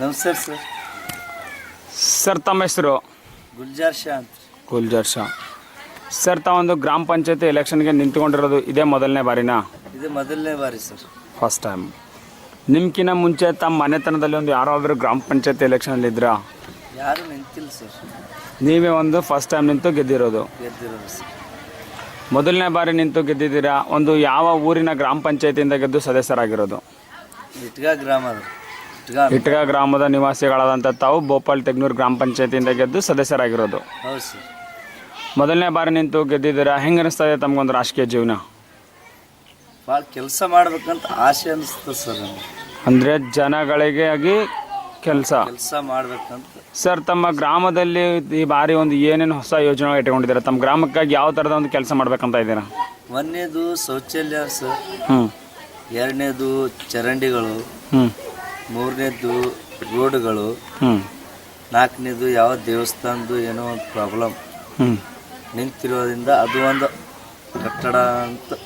ನಮಸ್ಕಾರ sir. Sir ತಮ್ಮ ಹೆಸರು? ಗುಲ್ಜಾರ್ ಶಾ ಅಂತ. ಗುಲ್ಜಾರ್ ಶಾ. ಸರ್ ತಾವೊಂದು ಗ್ರಾಮ ಪಂಚಾಯತಿ ಎಲೆಕ್ಷನ್ಗೆ ನಿಂತ್ಕೊಂಡಿರೋದು ಇದೇ ಮೊದಲನೇ ಬಾರಿನಾ? ಇದು ಮೊದಲನೇ ಬಾರಿ ಸರ್. First time. ನಿಮ್ಕಿನ್ನ ಮುಂಚೆ ತಮ್ಮ ಮನೆತನದಲ್ಲಿ ಒಂದು ಯಾರಾದರೂ ಗ್ರಾಮ ಪಂಚಾಯತಿ ಎಲೆಕ್ಷನಲ್ಲಿ ಇದ್ರಾ? ಯಾರು ನಿಂತಿಲ್ಲ ಸರ್. ನೀವೇ ಒಂದು ಫಸ್ಟ್ ಟೈಮ್ ನಿಂತು ಗೆದ್ದಿರೋದು? ಗೆದ್ದಿರೋದು ಸರ್. ಮೊದಲನೇ ಬಾರಿ ನಿಂತು ಗೆದ್ದಿದ್ದೀರಾ. ಒಂದು ಯಾವ ಊರಿನ ಗ್ರಾಮ ಪಂಚಾಯತಿಯಿಂದ ಗೆದ್ದು ಸದಸ್ಯರಾಗಿರೋದು? ಇಟ್ಗಾ ಗ್ರಾಮ ಅದು. ಇಟ್ಗಾ ಗ್ರಾಮದ ನಿವಾಸಿಗಳಾದಂಥ ತಾವು ಬೋಪಾಲ್ ತೆಗ್ನೂರು ಗ್ರಾಮ ಪಂಚಾಯತಿಯಿಂದ ಗೆದ್ದು ಸದಸ್ಯರಾಗಿರೋದು. ಹೌದು ಸರ್. ಮೊದಲನೇ ಬಾರಿ ನಿಂತು ಗೆದ್ದಿದ್ದೀರಾ. ಹೆಂಗೆ ಅನಿಸ್ತಾ ಇದೆ ತಮಗೊಂದು ರಾಜಕೀಯ ಜೀವನ? ಭಾಳ ಕೆಲಸ ಮಾಡ್ಬೇಕಂತ ಆಸೆ ಅನಿಸ್ತದೆ ಸರ್ ನಮಗೆ. ಅಂದರೆ ಜನಗಳಿಗೆ ಆಗಿ ಕೆಲಸ ಮಾಡ್ಬೇಕಂತ. ಸರ್ ತಮ್ಮ ಗ್ರಾಮದಲ್ಲಿ ಈ ಬಾರಿ ಒಂದು ಏನೇನು ಹೊಸ ಯೋಜನೆ ಇಟ್ಕೊಂಡಿದ್ದೀರಾ? ತಮ್ಮ ಗ್ರಾಮಕ್ಕಾಗಿ ಯಾವ ಥರದ ಒಂದು ಕೆಲಸ ಮಾಡ್ಬೇಕಂತ ಇದ್ದೀರಾ? ಒಂದನೇದು ಶೌಚಾಲಯ ಸರ್. ಹ್ಞೂ. ಎರಡನೇದು ಚರಂಡಿಗಳು. ಹ್ಞೂ. ಮೂರನೇದು ರೋಡ್ಗಳು. ಹ್ಞೂ. ನಾಲ್ಕನೇದು ಯಾವ ದೇವಸ್ಥಾನದ್ದು ಏನೋ ಒಂದು ಪ್ರಾಬ್ಲಮ್ ಹ್ಞೂ ನಿಂತಿರೋದ್ರಿಂದ ಅದು ಒಂದು ಕಟ್ಟಡ ಅಂತ.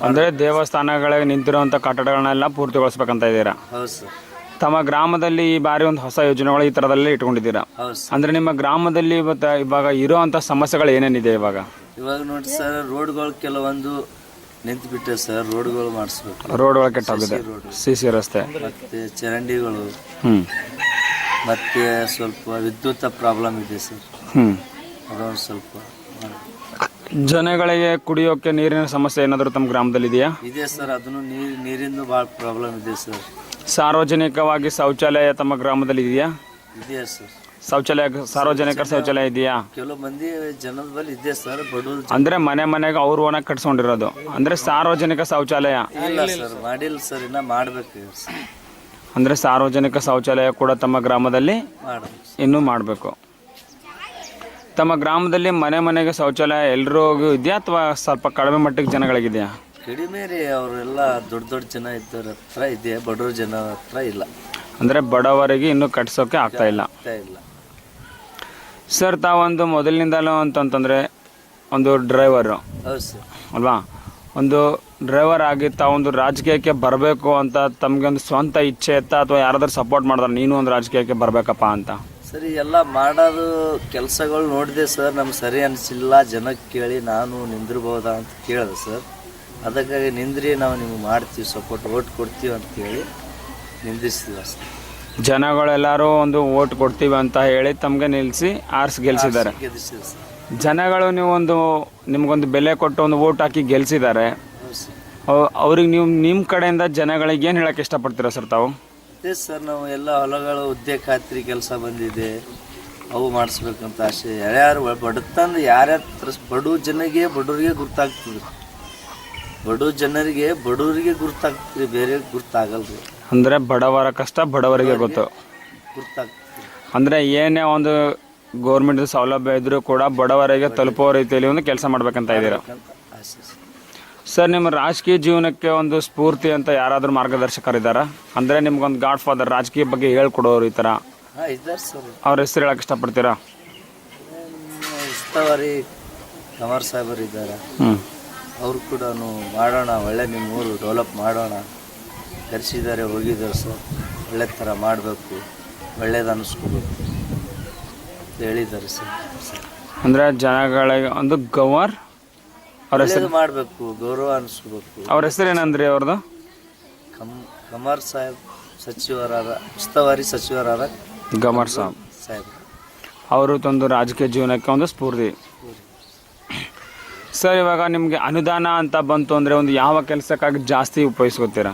ಅಂದರೆ ದೇವಸ್ಥಾನಗಳಿಗೆ ನಿಂತಿರುವಂಥ ಕಟ್ಟಡಗಳನ್ನೆಲ್ಲ ಪೂರ್ತಿಗೊಳಿಸ್ಬೇಕಂತ ಇದ್ದೀರಾ? ಹೌದು ಸರ್. ತಮ್ಮ ಗ್ರಾಮದಲ್ಲಿ ಈ ಬಾರಿ ಒಂದು ಹೊಸ ಯೋಜನೆಗಳು ಈ ಥರದಲ್ಲೇ ಇಟ್ಕೊಂಡಿದ್ದೀರಾ? ಹೌದು ಸರ್. ಅಂದರೆ ನಿಮ್ಮ ಗ್ರಾಮದಲ್ಲಿ ಇವತ್ತು ಇವಾಗ ಇರೋವಂಥ ಸಮಸ್ಯೆಗಳು ಏನೇನಿದೆ ಇವಾಗ? ಇವಾಗ ನೋಡಿ ಸರ್, ರೋಡ್ಗಳು ಕೆಲವೊಂದು ನಿಂತುಬಿಟ್ಟೆ ಸರ್. ರೋಡ್ಗಳು ಮಾಡಿಸ್ಬೇಕು. ರೋಡ್ಗಳು ಕೆಟ್ಟೋಗಿದೆ. ಸಿ ರಸ್ತೆ ಮತ್ತು ಚರಂಡಿಗಳು. ಹ್ಞೂ. ಮತ್ತು ಸ್ವಲ್ಪ ವಿದ್ಯುತ್ ಪ್ರಾಬ್ಲಮ್ ಇದೆ ಸರ್. ಹ್ಞೂ. ಅದೊಂದು ಸ್ವಲ್ಪ ಜನಗಳಿಗೆ ಕುಡಿಯೋಕ್ಕೆ ನೀರಿನ ಸಮಸ್ಯೆ ಏನಾದರೂ ತಮ್ಮ ಗ್ರಾಮದಲ್ಲಿ ಇದೆಯಾ? ಇದೆ ಸರ್. ಅದನ್ನು ನೀರಿಂದು ಭಾಳ ಪ್ರಾಬ್ಲಮ್ ಇದೆ ಸರ್. ಸಾರ್ವಜನಿಕವಾಗಿ ಶೌಚಾಲಯ ತಮ್ಮ ಗ್ರಾಮದಲ್ಲಿ ಇದೆಯಾ? ಇದೆಯಾ ಸರ್. ಸಾರ್ವಜನಿಕ ಶೌಚಾಲಯ ಇದೆಯಾ? ಕೆಲವು ಮಂದಿ ಜನದ ಬಳಿ ಇದೆ ಸರ್. ಬಡವರು ಅಂದ್ರೆ ಮನೆಗೆ ಅವ್ರು ಓನಾಗಿ ಕಟ್ಸ್ಕೊಂಡಿರೋದು. ಅಂದ್ರೆ ಸಾರ್ವಜನಿಕ ಶೌಚಾಲಯ ಇಲ್ಲ ಸರ್. ಮಾಡಿಲ್ಲ ಸರ್. ಇನ್ನ ಮಾಡ್ಬೇಕು ಸರ್. ಅಂದ್ರೆ ಸಾರ್ವಜನಿಕ ಶೌಚಾಲಯ ಕೂಡ ತಮ್ಮ ಗ್ರಾಮದಲ್ಲಿ ಇನ್ನೂ ಮಾಡಬೇಕು. ತಮ್ಮ ಗ್ರಾಮದಲ್ಲಿ ಮನೆಗೆ ಶೌಚಾಲಯ ಎಲ್ರಿಗೂ ಇದೆಯಾ ಅಥವಾ ಸ್ವಲ್ಪ ಕಡಿಮೆ ಮಟ್ಟಿಗೆ ಜನಗಳಿಗಿದೆಯಾ? ಕಡಿಮೆ ರೀ. ಅವರೆಲ್ಲ ದೊಡ್ಡ ಜನ ಇದ್ದವ್ರ ಹತ್ರ ಇದೆ. ಬಡವ್ರ ಜನ ಹತ್ರ ಇಲ್ಲ. ಅಂದ್ರೆ ಬಡವರಿಗೆ ಇನ್ನೂ ಕಟ್ಸೋಕೆ ಆಗ್ತಾ ಇಲ್ಲ. ಸರ್ ತಾವೊಂದು ಮೊದಲಿನಿಂದಲೂ ಅಂತಂತಂದರೆ ಒಂದು ಡ್ರೈವರು ಅಲ್ವಾ? ಒಂದು ಡ್ರೈವರ್ ಆಗಿ ತಾವೊಂದು ರಾಜಕೀಯಕ್ಕೆ ಬರಬೇಕು ಅಂತ ತಮಗೆ ಒಂದು ಸ್ವಂತ ಇಚ್ಛೆ ಇತ್ತಾ ಅಥವಾ ಯಾರಾದ್ರೂ ಸಪೋರ್ಟ್ ಮಾಡಿದ್ರೆ ನೀನು ಒಂದು ರಾಜಕೀಯಕ್ಕೆ ಬರಬೇಕಪ್ಪ ಅಂತ? ಸರಿ, ಎಲ್ಲ ಮಾಡೋದು ಕೆಲಸಗಳು ನೋಡಿದೆ ಸರ್. ನಮ್ಗೆ ಸರಿ ಅನಿಸಿಲ್ಲ. ಜನಕ್ಕೆ ಕೇಳಿ ನಾನು ನಿಂದಿರ್ಬೋದಾ ಅಂತ ಕೇಳಿದೆ ಸರ್. ಅದಕ್ಕಾಗಿ ನಿಂದ್ರಿ ನಾವು ನಿಮ್ಗೆ ಮಾಡ್ತೀವಿ, ಸಪೋರ್ಟ್ ಓಟ್ ಕೊಡ್ತೀವಿ ಅಂತೇಳಿ ನಿಂದಿಸ್ತೀವಿ ಸರ್. ಜನಗಳೆಲ್ಲರೂ ಒಂದು ಓಟ್ ಕೊಡ್ತೀವಿ ಅಂತ ಹೇಳಿ ತಮಗೆ ನಿಲ್ಲಿಸಿ ಗೆಲ್ಸಿದ್ದಾರೆ. ಜನಗಳು ನಿಮ್ಗೊಂದು ಬೆಲೆ ಕೊಟ್ಟು ಒಂದು ಓಟ್ ಹಾಕಿ ಗೆಲ್ಸಿದ್ದಾರೆ. ಅವ್ರಿಗೆ ನೀವು ನಿಮ್ಮ ಕಡೆಯಿಂದ ಜನಗಳಿಗೆ ಏನು ಹೇಳಕ್ಕೆ ಇಷ್ಟಪಡ್ತೀರಾ ಸರ್ ತಾವು? ಅದೇ ಸರ್, ನಾವು ಎಲ್ಲ ಹೊಲಗಳು ಉದ್ಯೋಗ ಖಾತ್ರಿ ಕೆಲಸ ಬಂದಿದೆ, ಅವು ಮಾಡಿಸ್ಬೇಕಂತ ಆಸೆ. ಯಾರ್ಯಾರು ಬಡತಂದು ಯಾರ್ಯಾರು ಬಡವ್ರ ಜನರಿಗೆ ಬಡವ್ರಿಗೆ ಗುರ್ತಾಗ್ತದೆ. ಬಡವ್ರ ಜನರಿಗೆ ಬಡವರಿಗೆ ಗುರ್ತಾಗ್ತದೆ, ಬೇರೆ ಗುರ್ತಾಗಲ್ರಿ. ಅಂದರೆ ಬಡವರ ಕಷ್ಟ ಬಡವರಿಗೆ ಗುರ್ತಾಗ್ತದೆ. ಅಂದರೆ ಏನೇ ಒಂದು ಗೌರ್ಮೆಂಟ್ ಸೌಲಭ್ಯ ಇದ್ರೂ ಕೂಡ ಬಡವರಿಗೆ ತಲುಪೋ ರೀತಿಯಲ್ಲಿ ಒಂದು ಕೆಲಸ ಮಾಡ್ಬೇಕಂತ ಇದ್ದೀರಾ ಸರ್? ನಿಮ್ಮ ರಾಜಕೀಯ ಜೀವನಕ್ಕೆ ಒಂದು ಸ್ಫೂರ್ತಿ ಅಂತ ಯಾರಾದರೂ ಮಾರ್ಗದರ್ಶಕರಿದ್ದಾರಾ? ಅಂದರೆ ನಿಮ್ಗೊಂದು ಗಾಡ್ ಫಾದರ್ ರಾಜಕೀಯ ಬಗ್ಗೆ ಹೇಳ್ಕೊಡೋರು ಈ ಥರ ಅವ್ರ ಹೆಸರು ಹೇಳಕ್ಕೆ ಇಷ್ಟಪಡ್ತೀರಾ? ಉಸ್ತುವಾರಿ ಕಮರ್ ಸಾಹೇಬರು ಇದ್ದಾರೆ. ಅವರು ಕೂಡ ಮಾಡೋಣ, ಒಳ್ಳೆ ನಿಮ್ಮ ಊರು ಡೆವಲಪ್ ಮಾಡೋಣ ಕರೆಸಿದ್ದಾರೆ, ಹೋಗಿದ್ದಾರೆ ಸರ್. ಒಳ್ಳೆ ಥರ ಮಾಡಬೇಕು, ಒಳ್ಳೇದು ಅನ್ನಿಸ್ಕೋಬೇಕು ಹೇಳಿದ್ದಾರೆ ಸರ್. ಅಂದರೆ ಜನಗಳಿಗೆ ಒಂದು ಗವರ್ ಅವ್ರ ಹೆಸರು ಮಾಡಬೇಕು, ಗೌರವ ಅನ್ನಿಸ್ಕೋಬೇಕು. ಅವ್ರ ಹೆಸರು ಏನಂದ್ರಿ ಅವ್ರದ್ದು? ಕಮರ್ ಸಾಹೇಬ್ ಸಚಿವರಾದ, ಉಸ್ತುವಾರಿ ಸಚಿವರಾದ ಗಮರ್ ಸಾಹೇಬ್ ಅವರು ತಂದು ರಾಜಕೀಯ ಜೀವನಕ್ಕೆ ಒಂದು ಸ್ಫೂರ್ತಿ. ಸರ್ ಇವಾಗ ನಿಮಗೆ ಅನುದಾನ ಅಂತ ಬಂತು ಅಂದರೆ ಒಂದು ಯಾವ ಕೆಲಸಕ್ಕಾಗಿ ಜಾಸ್ತಿ ಉಪಯೋಗಿಸ್ಕೋತೀರಾ?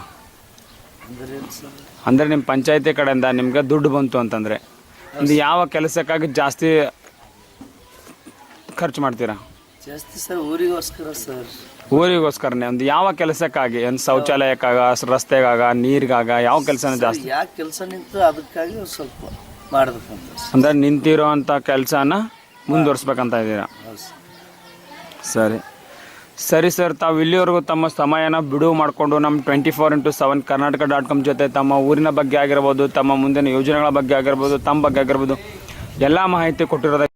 ಅಂದರೆ ನಿಮ್ಮ ಪಂಚಾಯತಿ ಕಡೆಯಿಂದ ನಿಮಗೆ ದುಡ್ಡು ಬಂತು ಅಂತಂದರೆ ಒಂದು ಯಾವ ಕೆಲಸಕ್ಕಾಗಿ ಜಾಸ್ತಿ ಖರ್ಚು ಮಾಡ್ತೀರಾ? ಜಾಸ್ತಿ ಸರ್ ಊರಿಗೋಸ್ಕರ ಸರ್. ಊರಿಗೋಸ್ಕರನೇ ಒಂದು ಯಾವ ಕೆಲಸಕ್ಕಾಗಿ? ಒಂದು ಶೌಚಾಲಯಕ್ಕಾಗ, ರಸ್ತೆಗಾಗ, ನೀರಿಗಾಗ, ಯಾವ ಕೆಲಸನ ಜಾಸ್ತಿ? ಯಾವ ಕೆಲಸ ನಿಂತು ಅದಕ್ಕಾಗಿ ಸ್ವಲ್ಪ ಮಾಡ್ಬೇಕಂತ. ಅಂದರೆ ನಿಂತಿರೋ ಅಂಥ ಕೆಲಸನ ಮುಂದುವರ್ಸ್ಬೇಕಂತ ಇದ್ದೀರಾ? ಸರಿ ಸರ್, ತಾವು ಇಲ್ಲಿವರೆಗೂ ತಮ್ಮ ಸಮಯನ ಬಿಡುವು ಮಾಡಿಕೊಂಡು ನಮ್ಮ 24x7 ಕರ್ನಾಟಕ.com ಜೊತೆ ತಮ್ಮ ಊರಿನ ಬಗ್ಗೆ ಆಗಿರ್ಬೋದು, ತಮ್ಮ ಮುಂದಿನ ಯೋಜನೆಗಳ ಬಗ್ಗೆ ಆಗಿರ್ಬೋದು, ತಮ್ಮ ಬಗ್ಗೆ ಆಗಿರ್ಬೋದು ಎಲ್ಲ ಮಾಹಿತಿ ಕೊಟ್ಟಿರೋದಕ್ಕೆ